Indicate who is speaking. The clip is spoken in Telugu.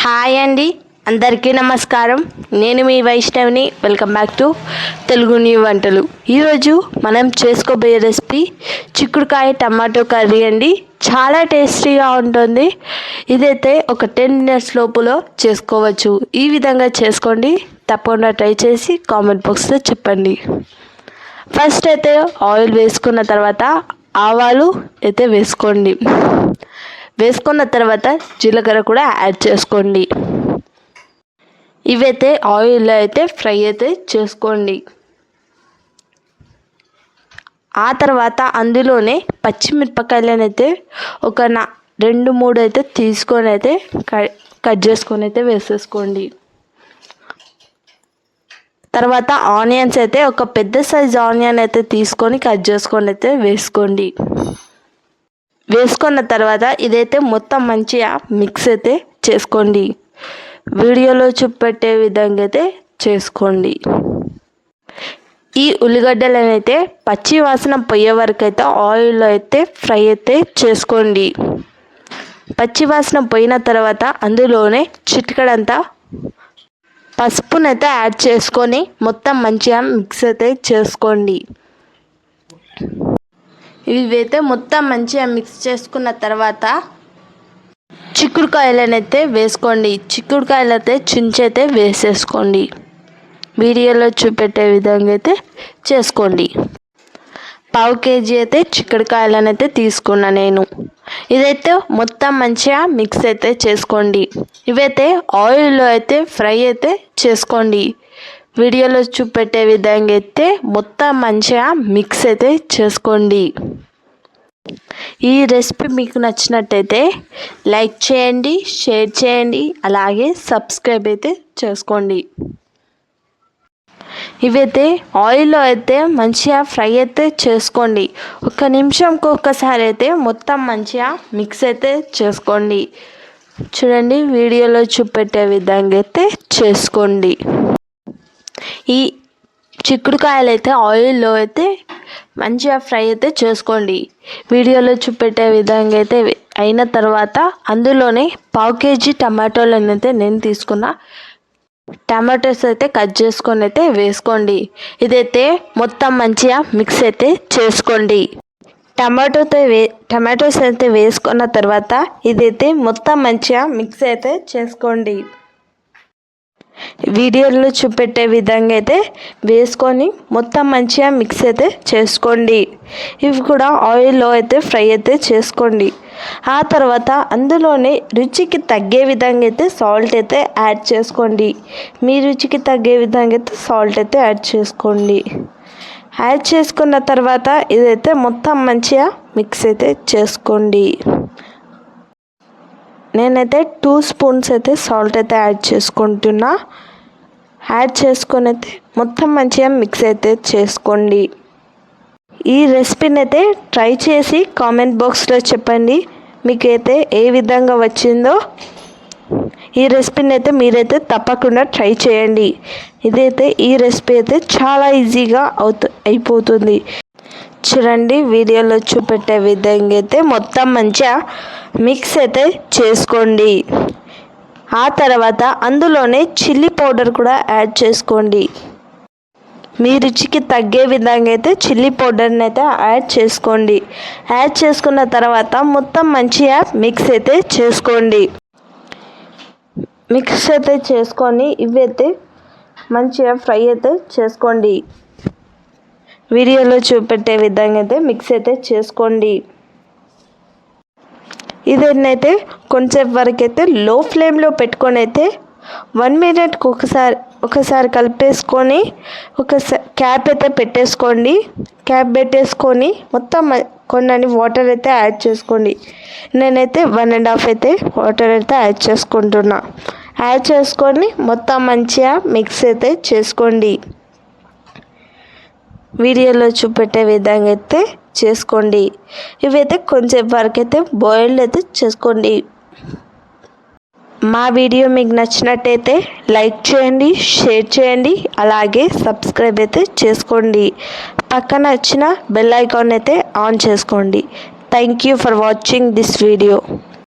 Speaker 1: హాయ్ అండి, అందరికీ నమస్కారం. నేను మీ వైష్ణవిని. Welcome back to Telugu new వంటలు. ఈరోజు మనం చేసుకోబోయే రెసిపీ చిక్కుడుకాయ టమాటో కర్రీ అండి. చాలా టేస్టీగా ఉంటుంది. ఇదైతే ఒక 10 minutes లోపులో చేసుకోవచ్చు. ఈ విధంగా చేసుకోండి. తప్పకుండా ట్రై చేసి కామెంట్ బాక్స్లో చెప్పండి. ఫస్ట్ అయితే ఆయిల్ వేసుకున్న తర్వాత ఆవాలు అయితే వేసుకోండి. వేసుకున్న తర్వాత జీలకర్ర కూడా యాడ్ చేసుకోండి. ఇవైతే ఆయిల్లో అయితే ఫ్రై అయితే చేసుకోండి. ఆ తర్వాత అందులోనే పచ్చిమిరపకాయలను అయితే ఒక 2-3 అయితే తీసుకొని అయితే కట్ చేసుకొని అయితే వేసేసుకోండి. తర్వాత ఆనియన్స్ అయితే ఒక పెద్ద సైజ్ ఆనియన్ అయితే తీసుకొని కట్ చేసుకొని అయితే వేసుకోండి. వేసుకున్న తర్వాత ఇదైతే మొత్తం మంచిగా మిక్స్ అయితే చేసుకోండి. వీడియోలో చూపెట్టే విధంగా అయితే చేసుకోండి. ఈ ఉల్లిగడ్డలను అయితే పచ్చి వాసన పోయే వరకు అయితే ఆయిల్లో అయితే ఫ్రై అయితే చేసుకోండి. పచ్చి వాసన పోయిన తర్వాత అందులోనే చిటికెడంతా పసుపునైతే యాడ్ చేసుకొని మొత్తం మంచిగా మిక్స్ అయితే చేసుకోండి. ఇవైతే మొత్తం మంచిగా మిక్స్ చేసుకున్న తర్వాత చిక్కుడుకాయలను అయితే వేసుకోండి. చిక్కుడుకాయలు అయితే చించైతే వేసేసుకోండి. వీడియోలో చూపెట్టే విధంగా అయితే చేసుకోండి. 1/2 kg అయితే చిక్కుడుకాయలను అయితే తీసుకున్నా నేను. ఇదైతే మొత్తం మంచిగా మిక్స్ అయితే చేసుకోండి. ఇవైతే ఆయిల్లో అయితే ఫ్రై అయితే చేసుకోండి. వీడియోలో చూపెట్టే విధంగా అయితే మొత్తం మంచిగా మిక్స్ అయితే చేసుకోండి. ఈ రెసిపీ మీకు నచ్చినట్టయితే లైక్ చేయండి, షేర్ చేయండి, అలాగే సబ్స్క్రైబ్ అయితే చేసుకోండి. ఇవైతే ఆయిల్లో అయితే మంచిగా ఫ్రై అయితే చేసుకోండి. 1 నిమిషంకి ఒక్కసారి అయితే మొత్తం మంచిగా మిక్స్ అయితే చేసుకోండి. చూడండి, వీడియోలో చూపెట్టే విధంగా అయితే చేసుకోండి. ఈ చిక్కుడుకాయలు అయితే ఆయిల్లో అయితే మంచిగా ఫ్రై అయితే చేసుకోండి. వీడియోలో చూపెట్టే విధంగా అయితే అయిన తర్వాత అందులోనే 1/2 kg టమాటోలను అయితే నేను తీసుకున్న టమాటోస్ అయితే కట్ చేసుకొని అయితే వేసుకోండి. మొత్తం మంచిగా మిక్స్ అయితే చేసుకోండి. టమాటోస్ అయితే వేసుకున్న తర్వాత ఇదైతే మొత్తం మంచిగా మిక్స్ అయితే చేసుకోండి. వీడియోలో చూపెట్టే విధంగా అయితే వేసుకొని మొత్తం మంచిగా మిక్స్ అయితే చేసుకోండి. ఇవి కూడా ఆయిల్లో అయితే ఫ్రై అయితే చేసుకోండి. ఆ తర్వాత అందులోనే రుచికి తగ్గే విధంగా అయితే సాల్ట్ అయితే యాడ్ చేసుకోండి. మీ రుచికి తగ్గే విధంగా అయితే సాల్ట్ అయితే యాడ్ చేసుకోండి. యాడ్ చేసుకున్న తర్వాత ఇదైతే మొత్తం మంచిగా మిక్స్ అయితే చేసుకోండి. నేనైతే 2 స్పూన్స్ అయితే సాల్ట్ అయితే యాడ్ చేసుకుంటున్నా. యాడ్ చేసుకొని అయితే మొత్తం మంచిగా మిక్స్ అయితే చేసుకోండి. ఈ రెసిపీని అయితే ట్రై చేసి కామెంట్ బాక్స్లో చెప్పండి మీకైతే ఏ విధంగా వచ్చిందో. ఈ రెసిపీని అయితే మీరైతే తప్పకుండా ట్రై చేయండి. ఈ రెసిపీ అయితే చాలా ఈజీగా అయిపోతుంది. చూడండి, వీడియోలో చూపెట్టే విధంగా అయితే మొత్తం మంచిగా మిక్స్ అయితే చేసుకోండి. ఆ తర్వాత అందులోనే చిల్లీ పౌడర్ కూడా యాడ్ చేసుకోండి. మీ రుచికి తగ్గే విధంగా అయితే చిల్లీ పౌడర్ని అయితే యాడ్ చేసుకోండి. యాడ్ చేసుకున్న తర్వాత మొత్తం మంచిగా మిక్స్ అయితే చేసుకోండి. మిక్స్ అయితే చేసుకొని ఇవైతే మంచిగా ఫ్రై అయితే చేసుకోండి. వీడియోలో చూపెట్టే విధంగా అయితే మిక్స్ అయితే చేసుకోండి. ఇదైతే కొంచెం వరకు అయితే లో ఫ్లేమ్లో పెట్టుకొని అయితే 1 minute ఒకసారి కలిపేసుకొని క్యాప్ అయితే పెట్టేసుకోండి. క్యాప్ పెట్టేసుకొని మొత్తం కొన్ని వాటర్ అయితే యాడ్ చేసుకోండి. నేనైతే 1.5 అయితే వాటర్ అయితే యాడ్ చేసుకుంటున్నా. యాడ్ చేసుకొని మొత్తం మంచిగా మిక్స్ అయితే చేసుకోండి. వీడియోలో చూపెట్టే విధంగా అయితే చేసుకోండి. ఇవైతే కొంచెం వరకు అయితే బాయిల్డ్ అయితే చేసుకోండి. మా వీడియో మీకు నచ్చినట్టయితే లైక్ చేయండి, షేర్ చేయండి, అలాగే సబ్స్క్రైబ్ అయితే చేసుకోండి. పక్కన వచ్చిన బెల్ ఐకాన్ అయితే ఆన్ చేసుకోండి. Thank you for watching this video.